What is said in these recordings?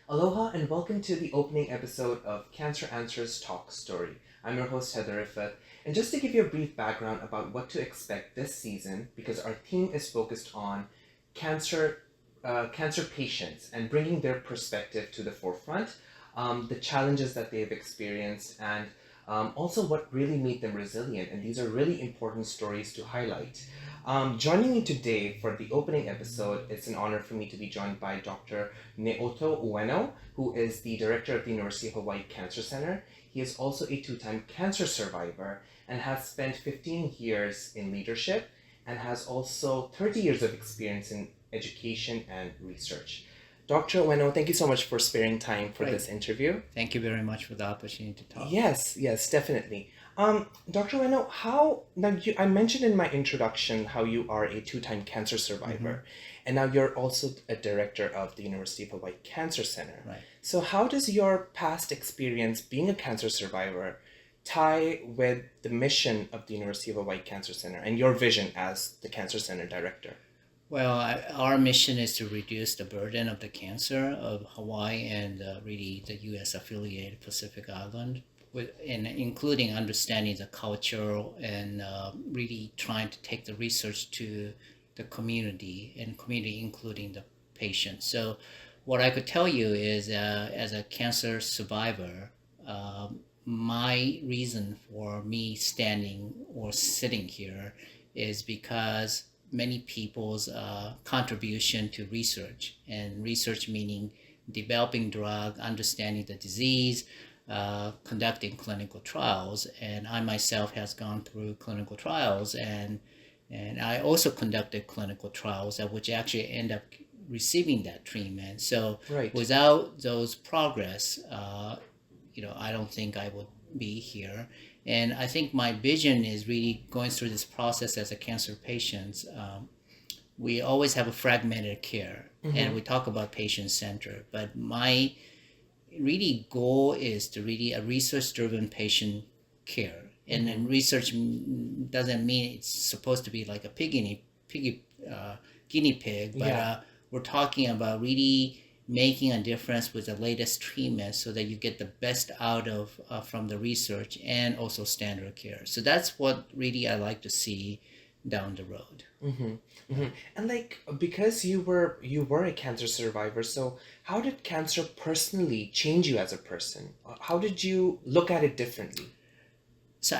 Aloha and welcome to the opening episode of Cancer Answers Talk Story. I'm your host Heather Ifat, and just to give you a brief background about what to expect this season, because our theme is focused on cancer, cancer patients and bringing their perspective to the forefront, the challenges that they have experienced, and also what really made them resilient. And these are really important stories to highlight. Joining me today for the opening episode, it's an honor for me to be joined by Dr. Naoto Ueno, who is the director of the University of Hawaii Cancer Center. He is also a two-time cancer survivor and has spent 15 years in leadership and has also 30 years of experience in education and research. Dr. Ueno, thank you so much for sparing time for this interview. Thank you very much for the opportunity to talk. Yes, definitely. Dr. Ueno, I mentioned in my introduction how you are a two-time cancer survivor, and now you're also a director of the University of Hawaii Cancer Center. Right. So how does your past experience being a cancer survivor tie with the mission of the University of Hawaii Cancer Center and your vision as the Cancer Center director? Well, our mission is to reduce the burden of the cancer of Hawaii and really the U.S. affiliated Pacific Island, including understanding the culture and really trying to take the research to the community including the patient. So what I could tell you is as a cancer survivor, my reason for me standing or sitting here is because many people's contribution to research, and research meaning developing drug, understanding the disease, conducting clinical trials. And I myself has gone through clinical trials, and I also conducted clinical trials which actually end up receiving that treatment. So Right. without those progress, I don't think I would be here. And I think my vision is really going through this process as a cancer patient. We always have a fragmented care, and we talk about patient-centered, but my really goal is to really a research-driven patient care. And then research doesn't mean it's supposed to be like a guinea pig, but we're talking about really making a difference with the latest treatment so that you get the best out of from the research and also standard care. So that's what really I like to see down the road. And because you were a cancer survivor, so how did cancer personally change you as a person? How did you look at it differently? So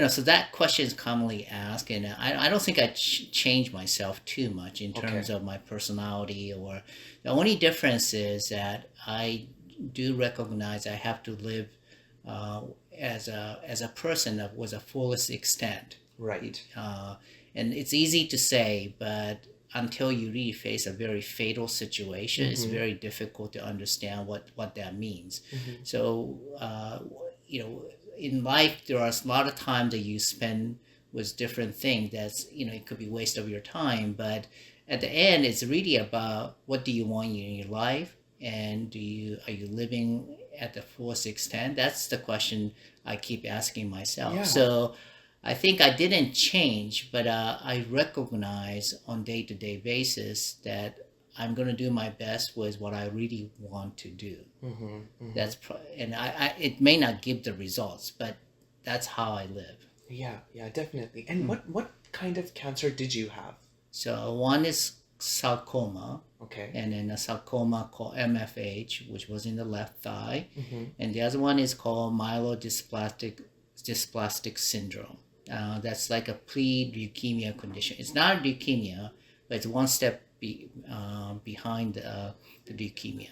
so that question is commonly asked, and I don't think I changed myself too much in terms of my personality. Or the only difference is that I do recognize I have to live as a person that was a fullest extent. Right. And it's easy to say, but until you really face a very fatal situation, it's very difficult to understand what that means. So in life, there are a lot of time that you spend with different things. That's it could be waste of your time, but at the end, it's really about what do you want in your life, and are you living at the fullest extent? That's the question I keep asking myself. Yeah. So I think I didn't change, but I recognize on day-to-day basis that I'm going to do my best with what I really want to do. That's and it may not give the results, but that's how I live. Yeah, definitely. And what kind of cancer did you have? So one is sarcoma, Okay. and then a sarcoma called MFH, which was in the left thigh, and the other one is called myelodysplastic syndrome. That's like a pre-leukemia condition. It's not leukemia, but it's one step behind the leukemia.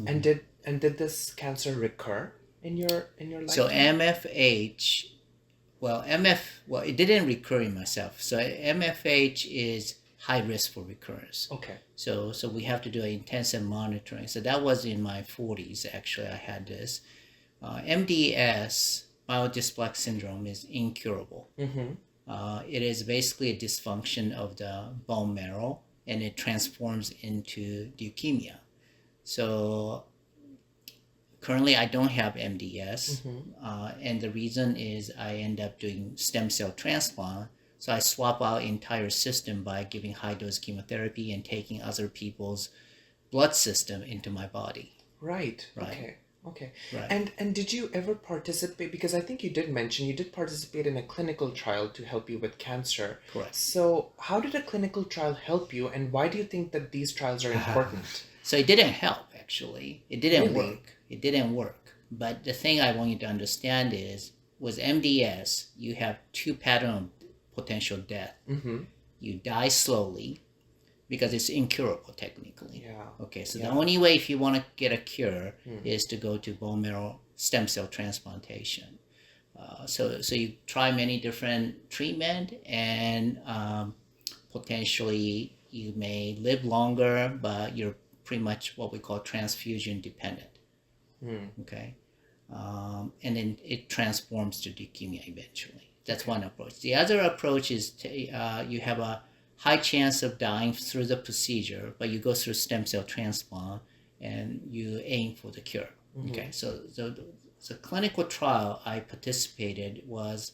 And did this cancer recur in your life? So MFH, it didn't recur in myself. So MFH is high risk for recurrence. Okay. So we have to do intensive monitoring. So that was in my 40s actually. I had this. MDS, myelodysplastic syndrome, is incurable. It is basically a dysfunction of the bone marrow, and it transforms into leukemia. So currently I don't have MDS, and the reason is I end up doing stem cell transplant. So I swap out entire system by giving high dose chemotherapy and taking other people's blood system into my body. Right. Right. Okay. Okay. Right. And did you ever participate, because I think you did mention you did participate in a clinical trial to help you with cancer. Correct. So, how did a clinical trial help you, and why do you think that these trials are important? So it didn't help, actually. It didn't Really? work. It didn't work. But the thing I want you to understand is, with MDS, you have two patterns of potential death. Mm-hmm. You die slowly because it's incurable technically. Yeah. Okay, so Yeah. the only way if you want to get a cure Mm. is to go to bone marrow stem cell transplantation. So you try many different treatment, and potentially you may live longer, but you're pretty much what we call transfusion dependent. Mm. Okay, and then it transforms to leukemia eventually. That's Okay. one approach. The other approach is you have a high chance of dying through the procedure, but you go through stem cell transplant and you aim for the cure. Mhm. Okay, so the clinical trial I participated was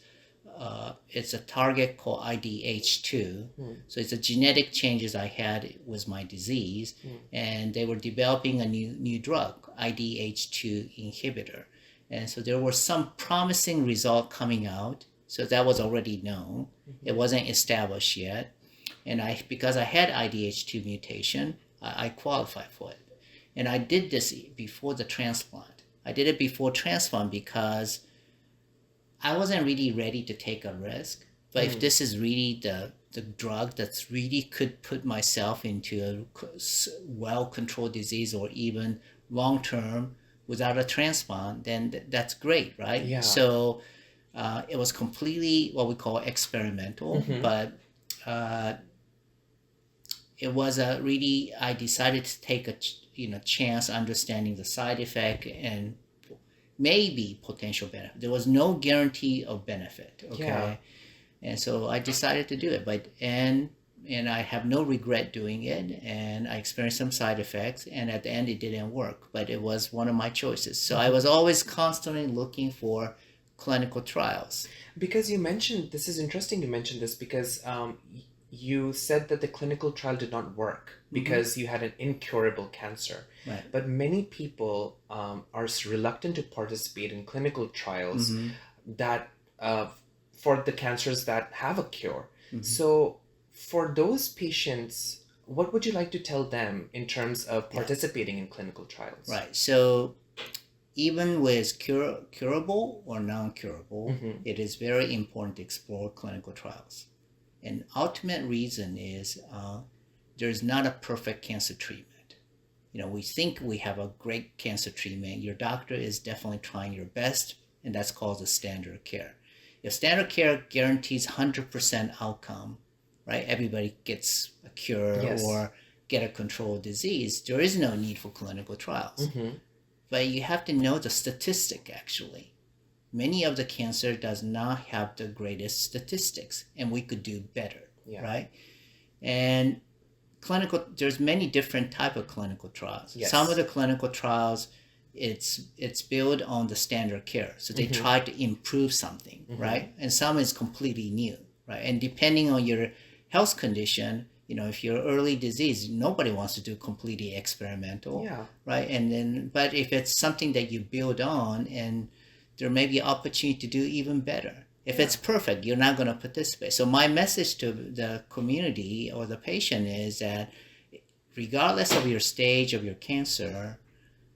it's a target called IDH2. So it's a genetic changes I had with my disease, and they were developing a new drug, IDH2 inhibitor. And so there were some promising result coming out. So that was already known. It wasn't established yet. And because I had IDH2 mutation, I qualified for it. And I did this before the transplant. I did it before transplant because I wasn't really ready to take a risk. But if this is really the drug that's really could put myself into a well-controlled disease or even long-term without a transplant, then that's great, right? Yeah. So it was completely what we call experimental, but it was a really, I decided to take a chance understanding the side effect and maybe potential benefit. There was no guarantee of benefit. Okay. Yeah. And so I decided to do it, but and I have no regret doing it. And I experienced some side effects, and at the end it didn't work, but it was one of my choices. So I was always constantly looking for clinical trials. Because you mentioned, this is interesting you mentioned this, because you said that the clinical trial did not work because you had an incurable cancer. Right. But many people are reluctant to participate in clinical trials that for the cancers that have a cure. So for those patients, what would you like to tell them in terms of participating in clinical trials? Right. So even with curable or non-curable, it is very important to explore clinical trials. And ultimate reason is there's not a perfect cancer treatment. We think we have a great cancer treatment. Your doctor is definitely trying your best, and that's called the standard of care. If standard care guarantees 100% outcome, right? Everybody gets a cure or get a controlled disease. There is no need for clinical trials. But you have to know the statistic, actually. Many of the cancer does not have the greatest statistics, and we could do better, right? And there's many different type of clinical trials. Some of the clinical trials, it's built on the standard care. So they try to improve something, right? And some is completely new, right? And depending on your health condition, if you're early disease, nobody wants to do completely experimental, right? And then, but if it's something that you build on, and there may be opportunity to do even better. If it's perfect, you're not going to participate. So my message to the community or the patient is that regardless of your stage of your cancer,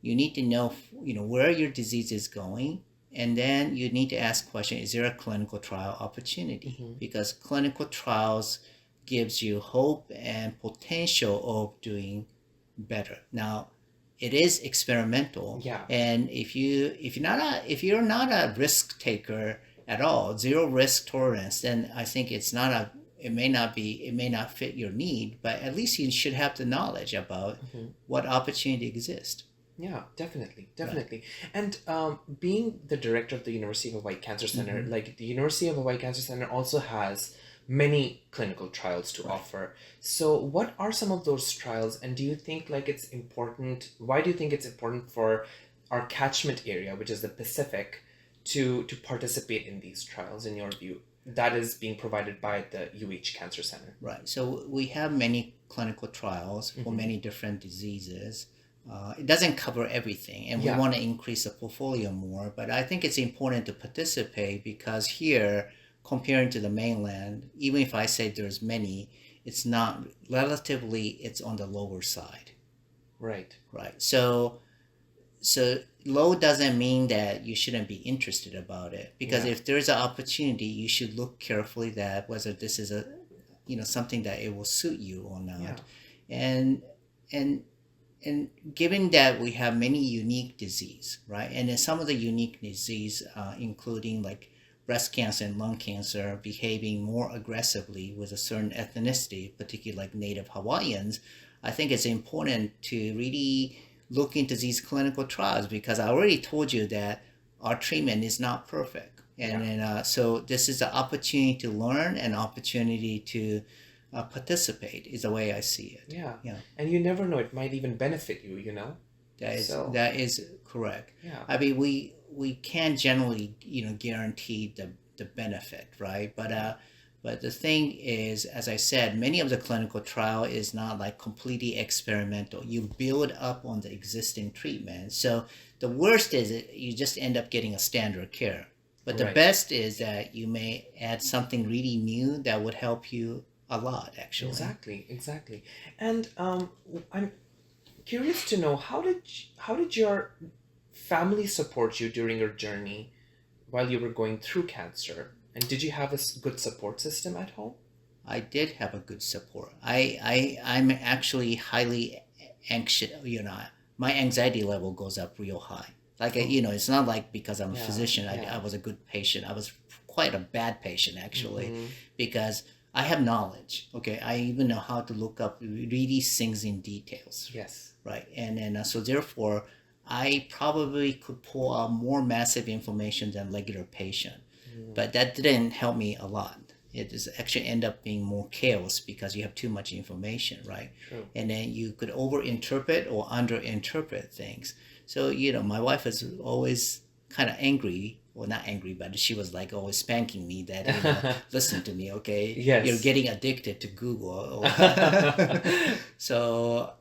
you need to know, where your disease is going. And then you need to ask question, is there a clinical trial opportunity? Because clinical trials gives you hope and potential of doing better. Now, it is experimental. And if you're not a risk taker at all, zero risk tolerance, then I think it may not fit your need, but at least you should have the knowledge about what opportunity exists. Yeah, definitely. Right. And being the director of the University of Hawaii Cancer Center, like the University of Hawaii Cancer Center also has many clinical trials to offer. So what are some of those trials, and do you think why do you think it's important for our catchment area, which is the Pacific, to participate in these trials, in your view, that is being provided by the UH Cancer Center? Right. So we have many clinical trials for many different diseases. it doesn't cover everything, and we Yeah. want to increase the portfolio more. But I think it's important to participate because here, comparing to the mainland, even if I say there's many, it's not relatively. It's on the lower side, Right. right? So low doesn't mean that you shouldn't be interested about it because Yeah. if there's an opportunity, you should look carefully that whether this is a something that it will suit you or not, Yeah. and and and given that we have many unique disease, right? And then some of the unique disease, including like breast cancer and lung cancer, behaving more aggressively with a certain ethnicity, particularly like Native Hawaiians, I think it's important to really look into these clinical trials because I already told you that our treatment is not perfect. And Yeah. then, so this is an opportunity to learn and opportunity to participate is the way I see it. Yeah. Yeah. And you never know, it might even benefit you, you know? So, That is correct. yeah. I mean, we can't generally guarantee the benefit, right? But the thing is, as I said, many of the clinical trial is not like completely experimental. You build up on the existing treatment. So the worst is you just end up getting a standard care. But the Right. best is that you may add something really new that would help you a lot, actually. Exactly, exactly. And I'm curious to know how did your family support you during your journey while you were going through cancer? And did you have a good support system at home? I did have a good support. I'm actually highly anxious. My anxiety level goes up real high. Like Oh, it's not like because I'm a yeah, physician. I yeah. was a good patient. I was quite a bad patient actually, Mm-hmm. because I have knowledge. Okay, I even know how to look up really things in details. Yes. Right, and then so therefore, I probably could pull out more massive information than regular patient, Mm, but that didn't help me a lot. It is actually end up being more chaos because you have too much information, right? true. And then you could overinterpret or underinterpret things. So my wife is always kind of angry. Well, not angry, but she was like always spanking me that listen to me, okay? You're Yes. getting addicted to Google. So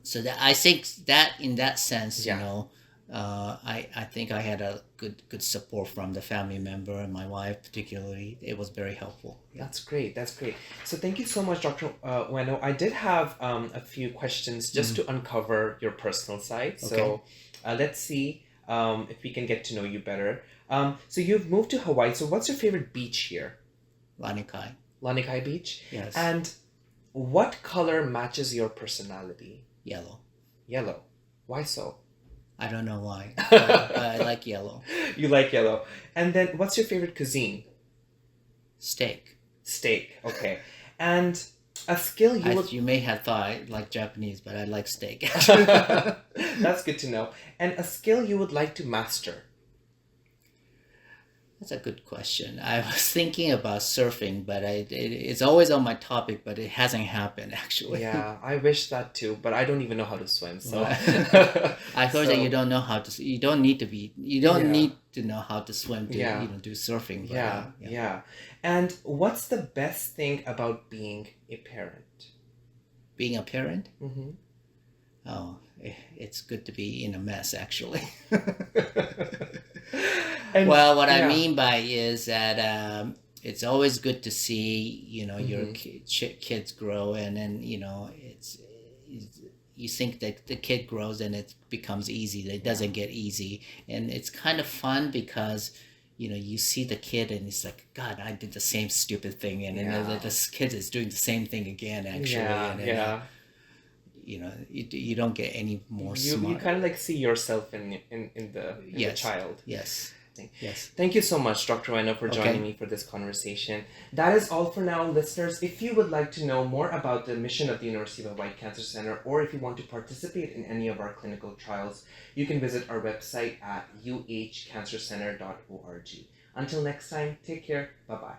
so that I think that in that sense, Yeah. I think I had a good support from the family member and my wife particularly. It was very helpful. Yeah. That's great. That's great. So thank you so much, Dr. Ueno. I did have a few questions just to uncover your personal side. Okay. So let's see if we can get to know you better. So you've moved to Hawaii. So what's your favorite beach here? Lanikai. Lanikai Beach. Yes. And what color matches your personality? Yellow. Yellow. Why so? I don't know why, but I like yellow. You like yellow. And then what's your favorite cuisine? Steak. Steak. Okay. And a skill you would... You may have thought I like Japanese, but I like steak. That's good to know. And a skill you would like to master? That's a good question. I was thinking about surfing, but it's always on my topic, but it hasn't happened actually. Yeah, I wish that too, but I don't even know how to swim. So I heard that you don't know how to. You don't need to be. You don't Yeah. need to know how to swim to Yeah. do surfing. But, yeah. And what's the best thing about being a parent? Being a parent, Mm-hmm. it's good to be in a mess actually. And Well, what I yeah. mean by is that it's always good to see your kids grow, and then it's you think that the kid grows and it becomes easy. It doesn't get easy, and it's kind of fun because you see the kid and it's like, God, I did the same stupid thing, and then Yeah. this kid is doing the same thing again actually, Yeah, and then, yeah. You don't get any more You smart. kind of like see yourself in the Yes. child. Yes. Yes. Thank you so much, Dr. Ueno, for joining me for this conversation. That is all for now, listeners. If you would like to know more about the mission of the University of Hawaii Cancer Center, or if you want to participate in any of our clinical trials, you can visit our website at uhcancercenter.org. Until next time, take care. Bye-bye.